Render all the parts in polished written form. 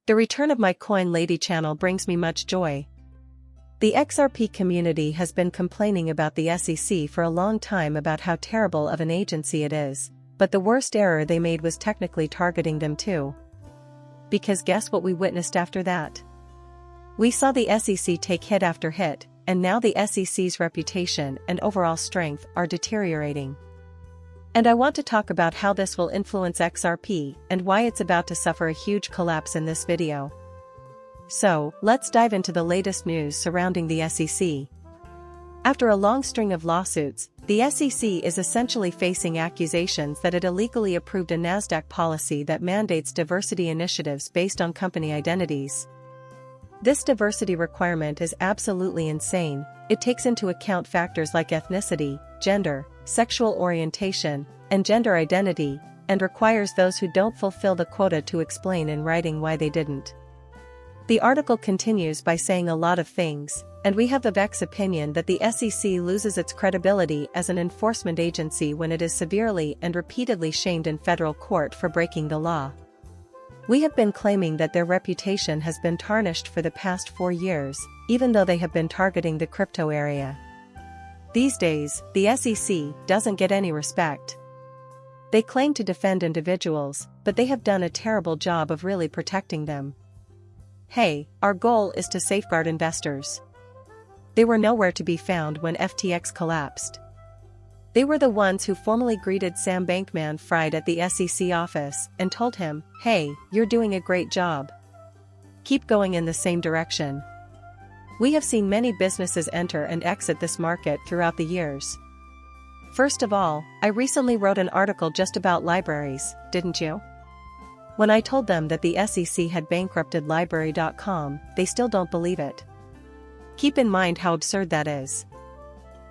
The return of my Coin Lady channel brings me much joy. The XRP community has been complaining about the SEC for a long time about how terrible of an agency it is, but the worst error they made was technically targeting them too. Because guess what we witnessed after that? We saw the SEC take hit after hit, and now the SEC's reputation and overall strength are deteriorating. And I want to talk about how this will influence XRP and why it's about to suffer a huge collapse in this video. So, let's dive into the latest news surrounding the SEC. After a long string of lawsuits, the SEC is essentially facing accusations that it illegally approved a Nasdaq policy that mandates diversity initiatives based on company identities. This diversity requirement is absolutely insane. It takes into account factors like ethnicity, gender, sexual orientation, and gender identity, and requires those who don't fulfill the quota to explain in writing why they didn't. The article continues by saying a lot of things, and we have the Vex opinion that the SEC loses its credibility as an enforcement agency when it is severely and repeatedly shamed in federal court for breaking the law. We have been claiming that their reputation has been tarnished for the past 4 years, even though they have been targeting the crypto area. These days, the SEC doesn't get any respect. They claim to defend individuals, but they have done a terrible job of really protecting them. Hey, our goal is to safeguard investors. They were nowhere to be found when FTX collapsed. They were the ones who formally greeted Sam Bankman-Fried at the SEC office and told him, "Hey, you're doing a great job. Keep going in the same direction." We have seen many businesses enter and exit this market throughout the years. First of all, I recently wrote an article just about libraries, didn't you? When I told them that the SEC had bankrupted Library.com, they still don't believe it. Keep in mind how absurd that is.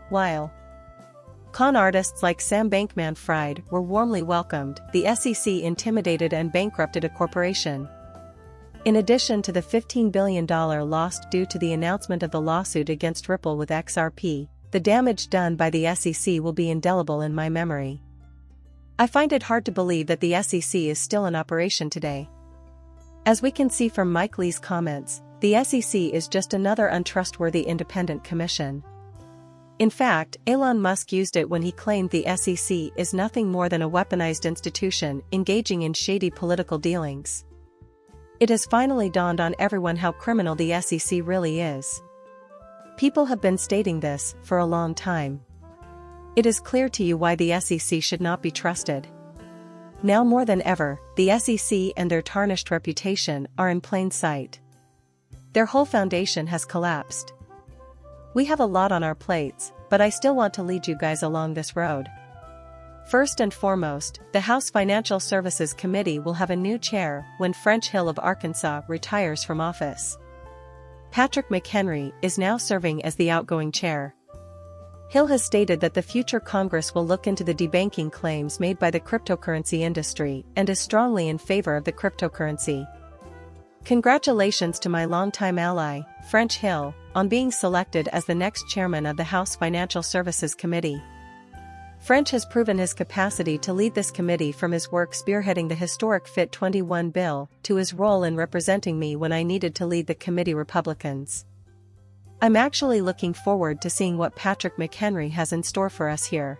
While con artists like Sam Bankman-Fried were warmly welcomed, the SEC intimidated and bankrupted a corporation. In addition to the $15 billion lost due to the announcement of the lawsuit against Ripple with XRP, the damage done by the SEC will be indelible in my memory. I find it hard to believe that the SEC is still in operation today. As we can see from Mike Lee's comments, the SEC is just another untrustworthy independent commission. In fact, Elon Musk used it when he claimed the SEC is nothing more than a weaponized institution engaging in shady political dealings. It has finally dawned on everyone how criminal the SEC really is. People have been stating this for a long time. It is clear to you why the SEC should not be trusted. Now more than ever, the SEC and their tarnished reputation are in plain sight. Their whole foundation has collapsed. We have a lot on our plates, but I still want to lead you guys along this road. First and foremost, the House Financial Services Committee will have a new chair when French Hill of Arkansas retires from office. Patrick McHenry is now serving as the outgoing chair. Hill has stated that the future Congress will look into the debanking claims made by the cryptocurrency industry and is strongly in favor of the cryptocurrency. Congratulations to my longtime ally, French Hill, on being selected as the next chairman of the House Financial Services Committee. French has proven his capacity to lead this committee from his work spearheading the historic FIT 21 bill to his role in representing me when I needed to lead the committee Republicans. I'm actually looking forward to seeing what Patrick McHenry has in store for us here.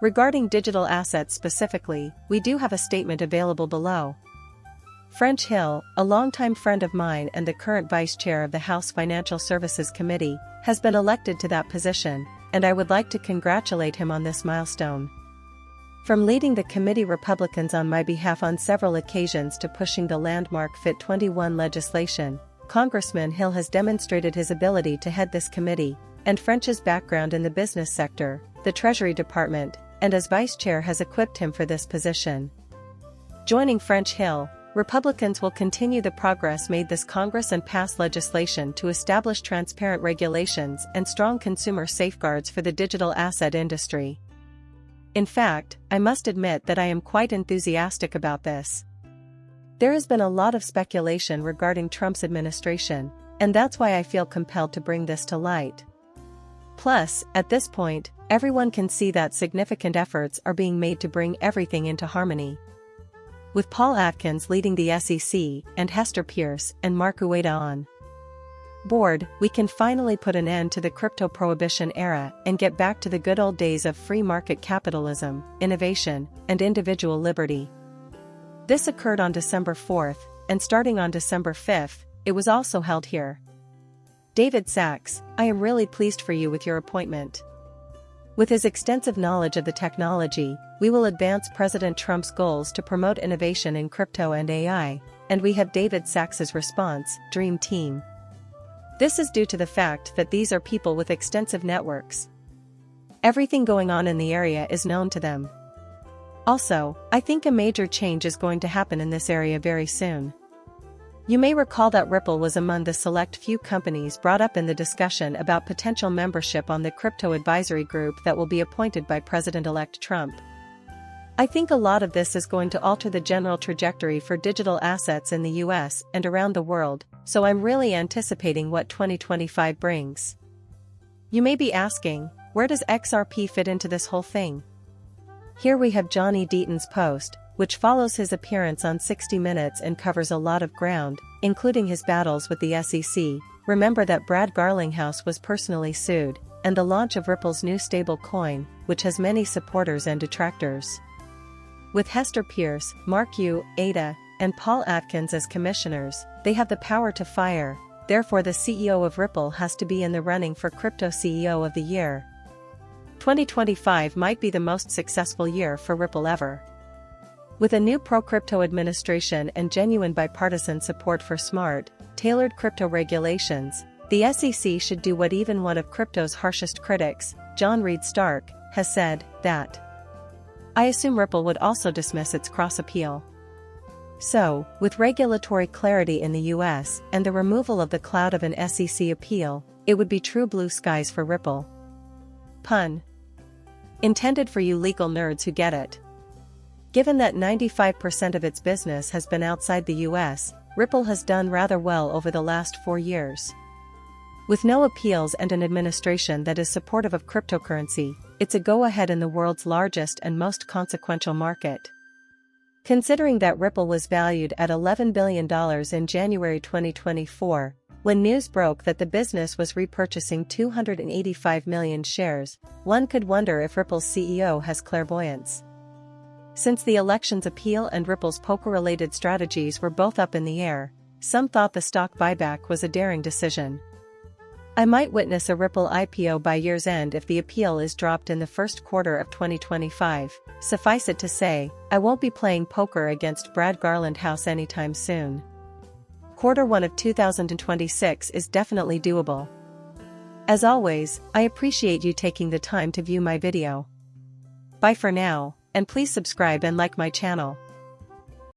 Regarding digital assets specifically, we do have a statement available below. French Hill, a longtime friend of mine and the current vice chair of the House Financial Services Committee, has been elected to that position, and I would like to congratulate him on this milestone. From leading the committee Republicans on my behalf on several occasions to pushing the landmark FIT 21 legislation, Congressman Hill has demonstrated his ability to head this committee, and French's background in the business sector, the Treasury Department, and as vice chair has equipped him for this position. Joining French Hill, Republicans will continue the progress made this Congress and pass legislation to establish transparent regulations and strong consumer safeguards for the digital asset industry. In fact, I must admit that I am quite enthusiastic about this. There has been a lot of speculation regarding Trump's administration, and that's why I feel compelled to bring this to light. Plus, at this point, everyone can see that significant efforts are being made to bring everything into harmony. with Paul Atkins leading the SEC and Hester Pierce and Mark Ueda on board, we can finally put an end to the crypto prohibition era and get back to the good old days of free market capitalism, innovation, and individual liberty. This occurred on December 4th, and starting on December 5th, it was also held here. David Sachs, I am really pleased for you with your appointment. With his extensive knowledge of the technology, we will advance President Trump's goals to promote innovation in crypto and AI, and we have David Sachs's response, Dream Team. This is due to the fact that these are people with extensive networks. Everything going on in the area is known to them. Also, I think a major change is going to happen in this area very soon. You may recall that Ripple was among the select few companies brought up in the discussion about potential membership on the crypto advisory group that will be appointed by President-elect Trump. I think a lot of this is going to alter the general trajectory for digital assets in the US and around the world, so I'm really anticipating what 2025 brings. You may be asking, where does XRP fit into this whole thing? Here we have Johnny Deaton's post, which follows his appearance on 60 Minutes and covers a lot of ground, including his battles with the SEC. Remember that Brad Garlinghouse was personally sued, and the launch of Ripple's new stable coin, which has many supporters and detractors. With Hester Pierce, Mark Ueda, and Paul Atkins as commissioners, they have the power to fire, therefore the CEO of Ripple has to be in the running for Crypto CEO of the Year. 2025 might be the most successful year for Ripple ever. With a new pro-crypto administration and genuine bipartisan support for smart, tailored crypto regulations, the SEC should do what even one of crypto's harshest critics, John Reed Stark, has said, that I assume Ripple would also dismiss its cross-appeal. So, with regulatory clarity in the US and the removal of the cloud of an SEC appeal, it would be true blue skies for Ripple. Pun intended for you legal nerds who get it. Given that 95% of its business has been outside the US, Ripple has done rather well over the last 4 years. With no appeals and an administration that is supportive of cryptocurrency, it's a go-ahead in the world's largest and most consequential market. Considering that Ripple was valued at $11 billion in January 2024, when news broke that the business was repurchasing 285 million shares, one could wonder if Ripple's CEO has clairvoyance. Since the elections appeal and Ripple's poker-related strategies were both up in the air, some thought the stock buyback was a daring decision. I might witness a Ripple IPO by year's end if the appeal is dropped in the first quarter of 2025. Suffice it to say, I won't be playing poker against Brad Garlinghouse anytime soon. Quarter 1 of 2026 is definitely doable. As always, I appreciate you taking the time to view my video. Bye for now, and please subscribe and like my channel.